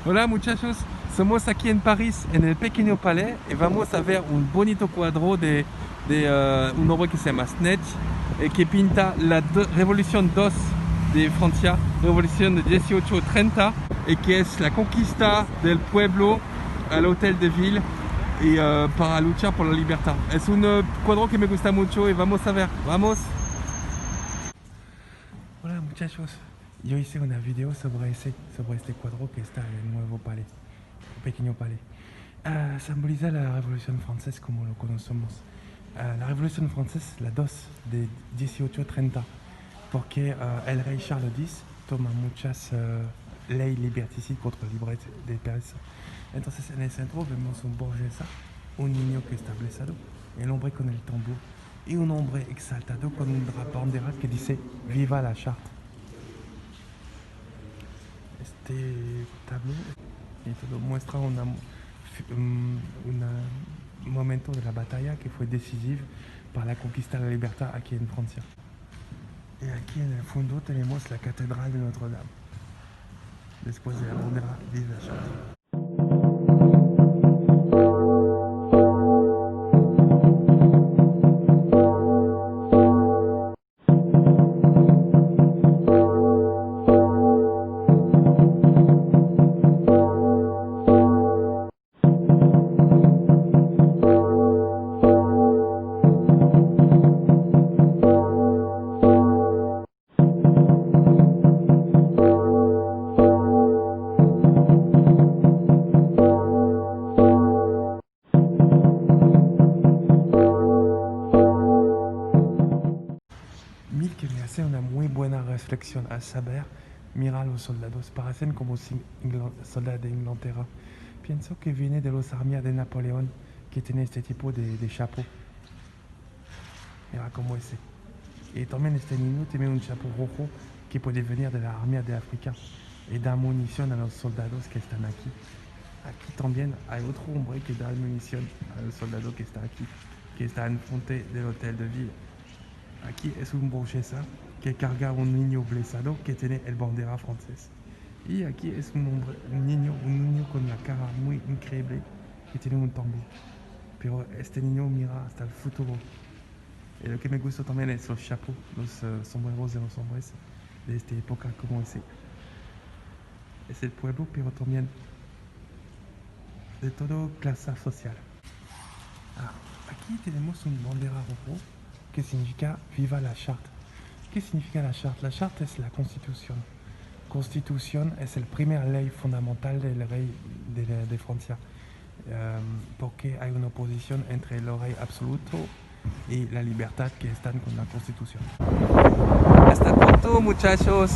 Hola muchachos, somos aquí en París, en el pequeño palais, y vamos a ver un bonito cuadro de un hombre que se llama Snetch, que pinta la Revolución 2 de Francia, Revolución de 1830, y que es la conquista del pueblo al hotel de ville y para luchar por la libertad. Es un cuadro que me gusta mucho y vamos a ver, vamos. Hola muchachos, yo hice una video sobre este cuadro que está en el nuevo palais, el pequeño palais. Simboliza la Revolución Francesa como lo conocemos. La Revolución Francesa, la 2 de 1830, porque el rey Charles X toma muchas leyes liberticidas contra la libertad de París. Entonces en el centro vemos un burguesa, un niño que está blessado, el hombre con el tambor y un hombre exaltado con una bandera que dice Viva la Charte. Este tableau y todo muestra un momento de la batalla que fue decisivo para la conquista de la libertad aquí en Francia. Y aquí en el fondo tenemos la catedral de Notre Dame, después de la bandera Viva la Charte. Mil que me hace una muy buena reflexión al saber, mira a los soldados, parecen como soldados de Inglaterra. Pienso que viene de los armas de Napoleón, que tiene este tipo de chapo. Mira como ese. Y también este niño tiene un chapo rojo que puede venir de la armia de África y da munición a los soldados que están aquí. Aquí también hay otro hombre que da munición al soldado que está aquí, que está en frente del hotel de ville. Aquí es un burguesa que carga a un niño blessado que tiene el bandera francés. Y aquí es un niño con una cara muy increíble que tiene un tambor. Pero este niño mira hasta el futuro. Y lo que me gusta también es los chapos, los sombreros de los hombres de esta época como ese. Es el pueblo, pero también de toda clase social. Aquí tenemos un bandera rojo que significa Viva la Charte. ¿Qué significa la Charte? La Charte es la Constitución. Constitución es la primera ley fundamental del rey de Francia, porque hay una oposición entre el rey absoluto y la libertad que están con la Constitución. Hasta pronto, muchachos.